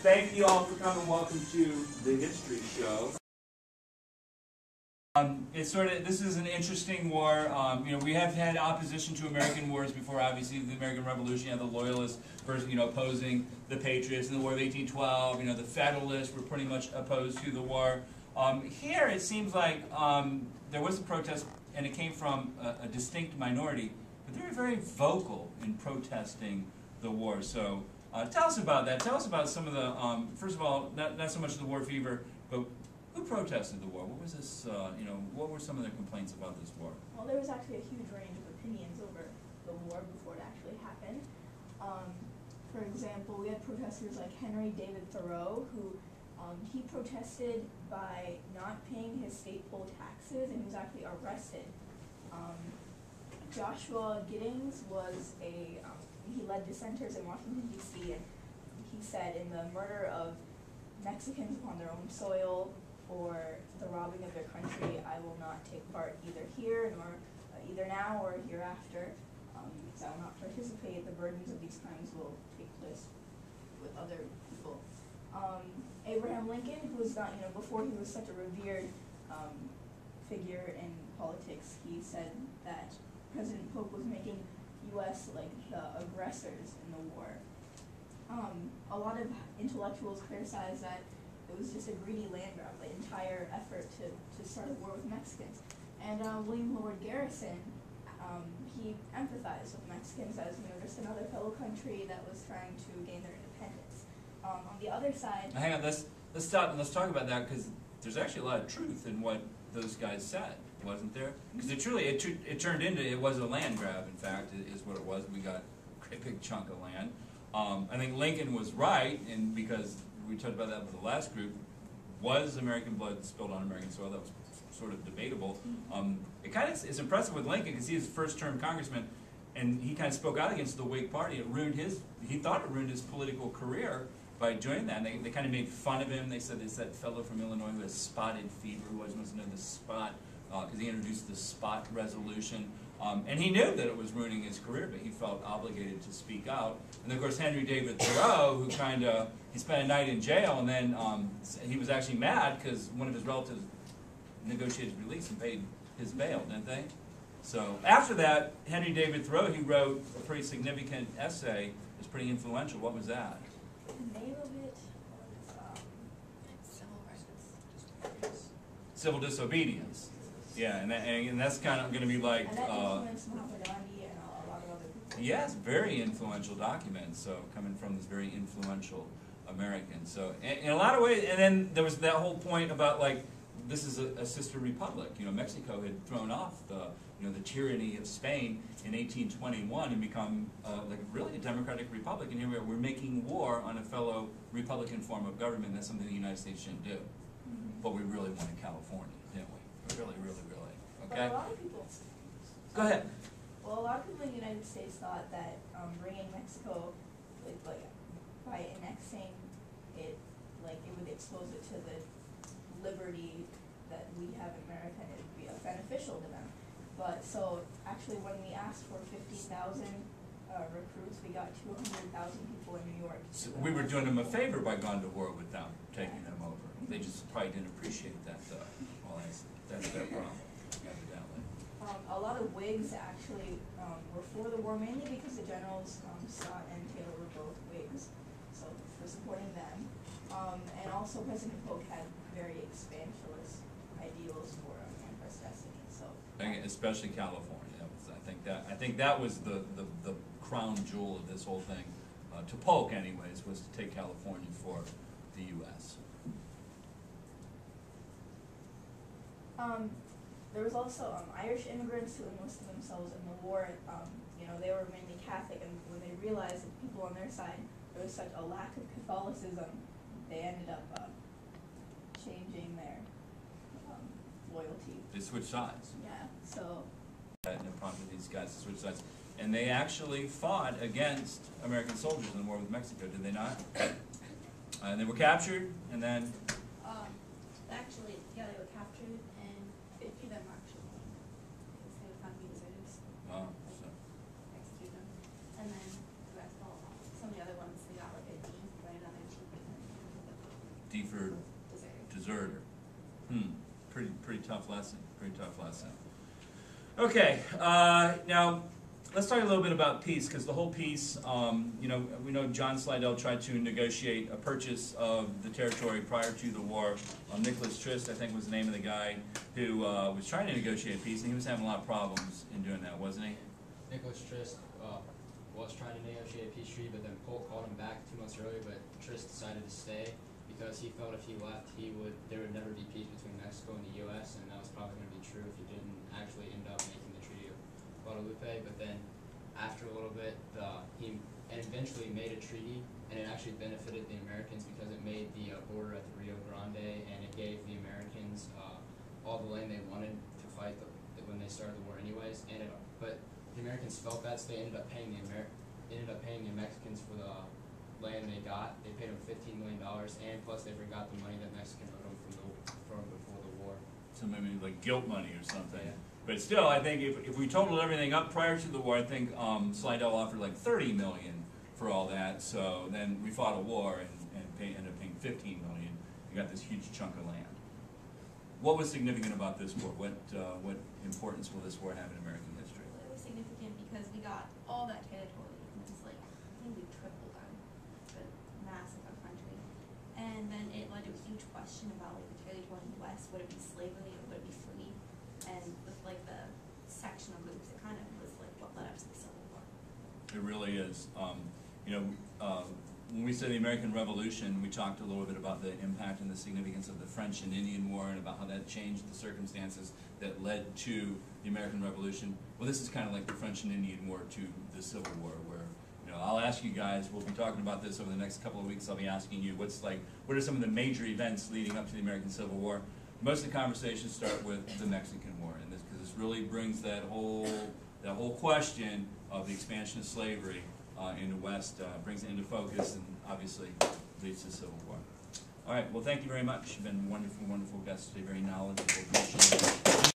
Thank you all for coming. Welcome to the History Show. This is an interesting war. We have had opposition to American wars before. Obviously, the American Revolution, you had the Loyalists first, opposing the Patriots. In the War of 1812, the Federalists were pretty much opposed to the war. Here, it seems like there was a protest, and it came from a distinct minority, but they were very vocal in protesting the war. So, tell us about that. Tell us about some of the, first of all, not so much the war fever, but who protested the war? What was this, what were some of their complaints about this war? Well, there was actually a huge range of opinions over the war before it actually happened. For example, we had protesters like Henry David Thoreau, who he protested by not paying his state poll taxes, and he was actually arrested. Joshua Giddings was he led dissenters in Washington, D.C., and he said, in the murder of Mexicans upon their own soil, or the robbing of their country, I will not take part either here, nor either now or hereafter, because I will not participate. The burdens of these crimes will take place with other people. Abraham Lincoln, who was not, before he was such a revered figure in politics, he said that President Polk was making U.S. like the aggressors in the war. A lot of intellectuals criticized that it was just a greedy land grab, the entire effort to start a war with Mexicans. And William Lloyd Garrison, he empathized with Mexicans as just another fellow country that was trying to gain their independence. On the other side, Hang on, let's stop and let's talk about that, because there's actually a lot of truth in what those guys said, wasn't there? Because it turned into, it was a land grab, in fact, is what it was. We got a great big chunk of land. I think Lincoln was right, and because we talked about that with the last group, was American blood spilled on American soil? That was sort of debatable. It's impressive with Lincoln, because he was first-term congressman, and he kind of spoke out against the Whig Party. He thought it ruined his political career by doing that. And they kind of made fun of him. They said there's that fellow from Illinois who has spotted fever, who always wants to know the spot, because he introduced the spot resolution. And he knew that it was ruining his career, but he felt obligated to speak out. And of course, Henry David Thoreau, who he spent a night in jail, and then he was actually mad because one of his relatives negotiated release and paid his bail, didn't they? So after that, Henry David Thoreau, he wrote a pretty significant essay. It was pretty influential. What was that? the name of it was Civil disobedience. Yeah, and that's kind of going to be like. And that influenced Mahatma Gandhi and a lot of other people. Yes, very influential document. So coming from this very influential American. So in a lot of ways, and then there was that whole point about like this is a sister republic. Mexico had thrown off the tyranny of Spain in 1821 and become like really a democratic republic. And here we are, we're making war on a fellow republican form of government. That's something the United States shouldn't do. But we really wanted California, didn't we? Really, really, really. Okay? But a lot of people... Go ahead. Well, a lot of people in the United States thought that bringing Mexico, by annexing it, it would expose it to the liberty that we have in America, and it would be beneficial to them. But so, actually, when we asked for 50,000 recruits, we got 200,000 people in New York. So we were doing them a favor by going to war with them, taking them over. They just probably didn't appreciate that, though. Well, that's their problem, evidently. A lot of Whigs actually were for the war, mainly because the generals, Scott and Taylor, were both Whigs, so for supporting them. And also President Polk had very expansionist ideals for Manifest Destiny. So especially California. I think that was the crown jewel of this whole thing. To Polk, anyways, was to take California for the U.S. There was also Irish immigrants who enlisted themselves in the war. They were mainly Catholic, and when they realized that people on their side, there was such a lack of Catholicism, they ended up changing their loyalty. They switched sides. Yeah, so... And it prompted these guys to switch sides. And they actually fought against American soldiers in the war with Mexico, did they not? And they were captured, and then... Actually, yeah, they were captured, and 50 of them actually, because they were found to be deserters. Oh, so. Execute them. And then the rest, some of the other ones, they got like a D, right, on their cheek. deferred deserter. Pretty tough lesson. Pretty tough lesson. Okay, now let's talk a little bit about peace, because the whole peace, you know, we know John Slidell tried to negotiate a purchase of the territory prior to the war. Nicholas Trist, I think, was the name of the guy who was trying to negotiate peace, and he was having a lot of problems in doing that, wasn't he? Nicholas Trist was trying to negotiate a peace treaty, but then Polk called him back 2 months earlier, but Trist decided to stay because he felt if he left, there would never be peace between Mexico and the U.S., and that was probably going to be true if he didn't actually end up making the Treaty of Guadalupe. But then after a little bit, he eventually made a treaty, and it actually benefited the Americans because it made the border at the Rio Grande, and it gave the Americans all the land they wanted to fight when they started the war anyways. But the Americans felt that, so they ended up paying the Mexicans for the land they got. They paid them $15 million, and plus they forgot the money that Mexican owed them from before the war. So maybe like guilt money or something. Yeah. But still, I think if we totaled everything up prior to the war, I think Slidell offered like $30 million for all that. So then we fought a war and ended up paying $15 million. You got this huge chunk of land. What was significant about this war? What importance will this war have in American history? Well, it was significant because we got all that territory, and it's like, I think we tripled our the mass of our country. And then it led to a huge question about like the territory in the West, would it be slavery or would it be free? And with like the section of groups, it kind of was like what led up to the Civil War. It really is. You know, when we say the American Revolution, we talked a little bit about the impact and the significance of the French and Indian War and about how that changed the circumstances that led to the American Revolution. Well, this is kind of like the French and Indian War to the Civil War, where, you know, I'll ask you guys, we'll be talking about this over the next couple of weeks. I'll be asking you what are some of the major events leading up to the American Civil War. Most of the conversations start with the Mexican War, and because this really brings that whole question of the expansion of slavery in the West, brings it into focus, and obviously leads to the Civil War. All right, well, thank you very much. You've been wonderful, wonderful guests today, very knowledgeable.